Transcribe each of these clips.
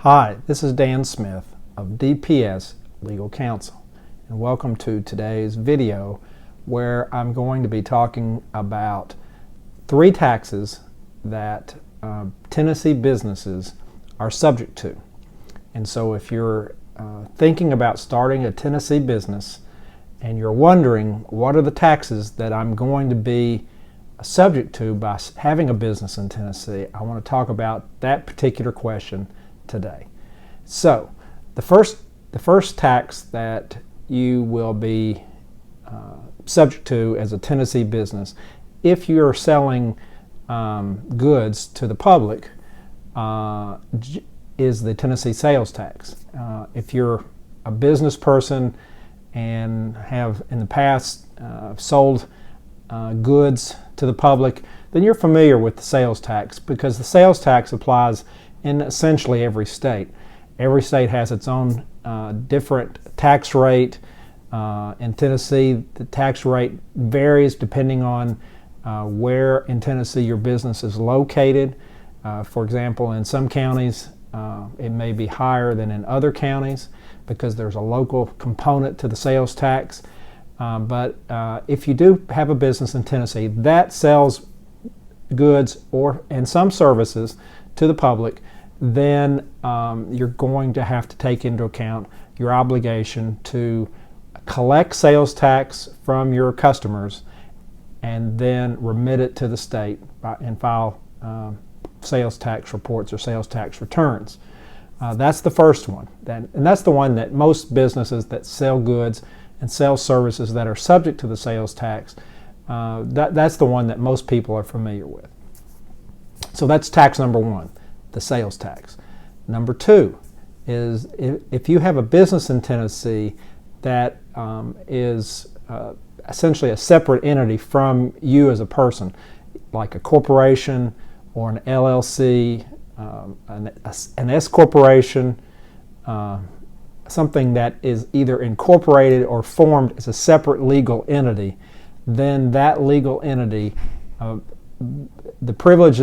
Hi, this is Dan Smith of DPS Legal Counsel, and welcome to today's video where I'm going to be talking about 3 taxes that Tennessee businesses are subject to. And so if you're thinking about starting a Tennessee business and you're wondering what are the taxes that I'm going to be subject to by having a business in Tennessee, I want to talk about that particular question today. So the first tax that you will be subject to as a Tennessee business, if you're selling goods to the public, is the Tennessee sales tax. If you're a business person and have in the past sold goods to the public, then you're familiar with the sales tax, because the sales tax applies in essentially every state. Every state has its own different tax rate. In Tennessee, the tax rate varies depending on where in Tennessee your business is located. For example, in some counties it may be higher than in other counties because there's a local component to the sales tax. But if you do have a business in Tennessee that sells goods and some services to the public, then you're going to have to take into account your obligation to collect sales tax from your customers and then remit it to the state and file sales tax reports or sales tax returns. That's the first one, and that's the one that most businesses that sell goods and sell services that are subject to the sales tax, that's the one that most people are familiar with. So that's tax number 1, the sales tax. Number 2 is if you have a business in Tennessee that is essentially a separate entity from you as a person, like a corporation or an LLC, an S corporation, something that is either incorporated or formed as a separate legal entity, then that legal entity, the privilege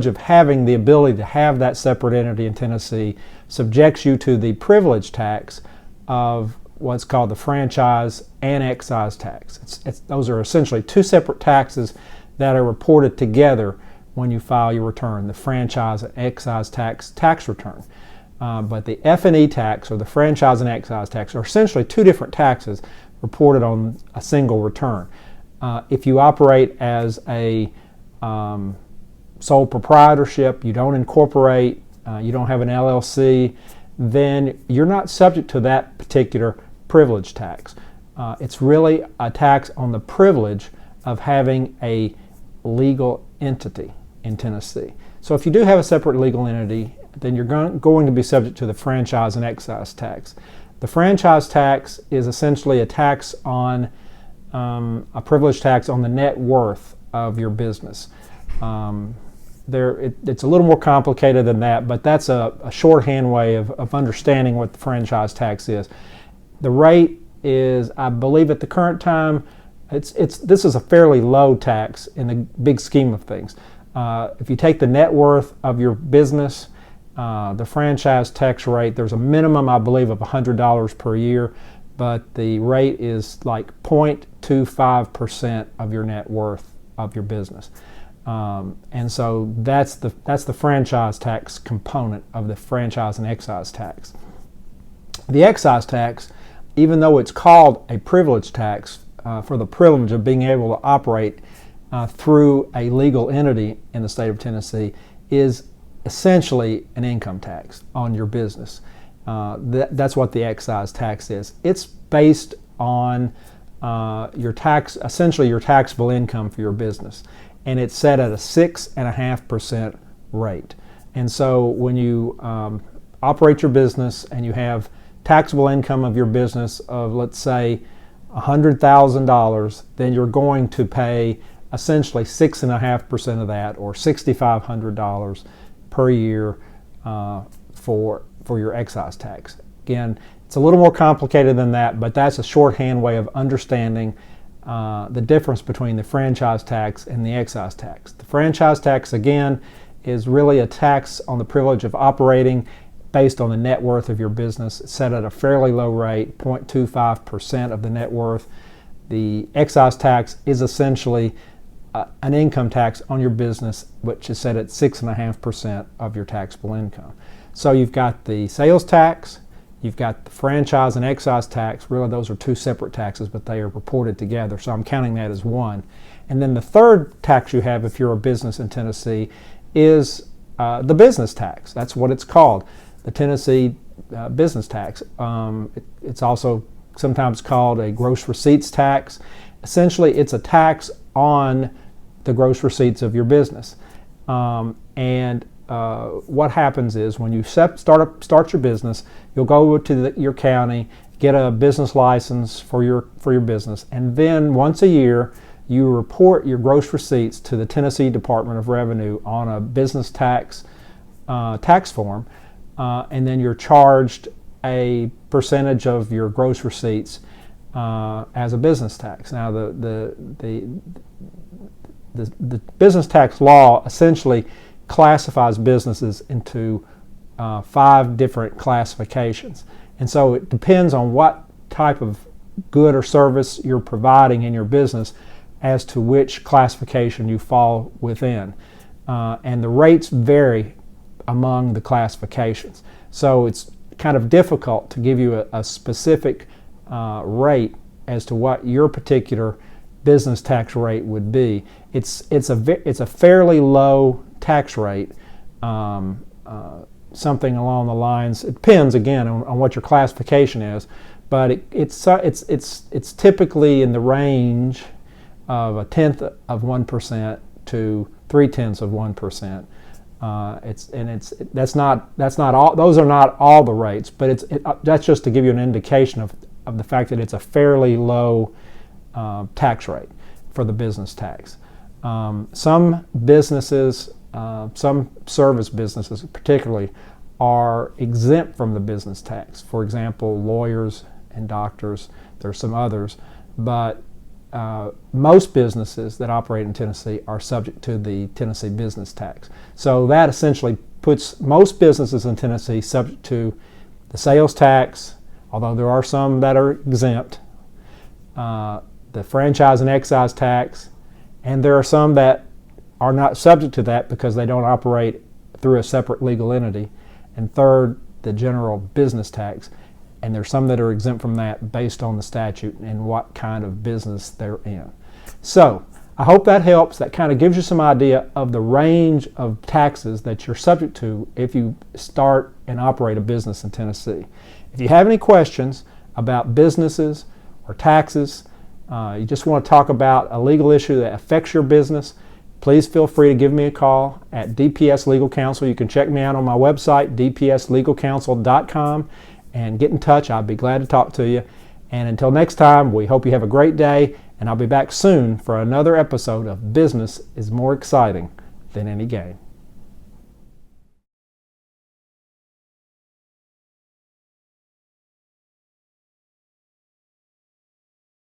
of having the ability to have that separate entity in Tennessee subjects you to the privilege tax of what's called the franchise and excise tax. Those are essentially 2 separate taxes that are reported together when you file your return, the franchise and excise tax return. But the F&E tax or the franchise and excise tax are essentially 2 different taxes reported on a single return. If you operate as a sole proprietorship, you don't incorporate, you don't have an LLC, then you're not subject to that particular privilege tax. It's really a tax on the privilege of having a legal entity in Tennessee. So if you do have a separate legal entity, then you're going to be subject to the franchise and excise tax. The franchise tax is essentially a tax on a privilege tax on the net worth of your business. It's a little more complicated than that, but that's a shorthand way of understanding what the franchise tax is. The rate is, I believe at the current time, this is a fairly low tax in the big scheme of things. If you take the net worth of your business, the franchise tax rate, there's a minimum, I believe, of $100 per year, but the rate is like 0.25% of your net worth of your business. And so that's the franchise tax component of the franchise and excise tax. The excise tax, even though it's called a privilege tax for the privilege of being able to operate through a legal entity in the state of Tennessee, is essentially an income tax on your business. That's what the excise tax is. It's based on essentially your taxable income for your business, and it's set at a 6.5% rate. And so when you operate your business and you have taxable income of your business of, let's say, $100,000, then you're going to pay essentially 6.5% of that, or $6,500 per year for your excise tax. Again, it's a little more complicated than that, but that's a shorthand way of understanding the difference between the franchise tax and the excise tax. The franchise tax, again, is really a tax on the privilege of operating based on the net worth of your business. It's set at a fairly low rate, 0.25% of the net worth. The excise tax is essentially an income tax on your business, which is set at 6.5% of your taxable income. So you've got the sales tax, you've got the franchise and excise tax. Really, those are two separate taxes, but they are reported together, so I'm counting that as one. And then the third tax you have if you're a business in Tennessee is the business tax. That's what it's called, the Tennessee business tax. It's also sometimes called a gross receipts tax. Essentially, it's a tax on the gross receipts of your business. What happens is when you start your business, you'll go to your county, get a business license for your business, and then once a year you report your gross receipts to the Tennessee Department of Revenue on a business tax form, and then you're charged a percentage of your gross receipts as a business tax. Now the business tax law essentially classifies businesses into 5 different classifications. And so it depends on what type of good or service you're providing in your business as to which classification you fall within. And the rates vary among the classifications. So it's kind of difficult to give you a specific rate as to what your particular business tax rate would be. It's a fairly low tax rate, something along the lines. It depends again on what your classification is, but it's typically in the range of 1/10 of 1% to 3/10 of 1%. That's not all. Those are not all the rates, but that's just to give you an indication of the fact that it's a fairly low tax rate for the business tax. Some businesses, some service businesses particularly, are exempt from the business tax. For example, lawyers and doctors. There's some others, but most businesses that operate in Tennessee are subject to the Tennessee business tax. So that essentially puts most businesses in Tennessee subject to the sales tax, although there are some that are exempt, the franchise and excise tax, and there are some that are not subject to that because they don't operate through a separate legal entity. And third, the general business tax. And there's some that are exempt from that based on the statute and what kind of business they're in. So I hope that helps. That kind of gives you some idea of the range of taxes that you're subject to if you start and operate a business in Tennessee. If you have any questions about businesses or taxes, you just want to talk about a legal issue that affects your business, please feel free to give me a call at DPS Legal Counsel. You can check me out on my website, dpslegalcounsel.com, and get in touch. I'll be glad to talk to you. And until next time, we hope you have a great day, and I'll be back soon for another episode of Business is More Exciting Than Any Game.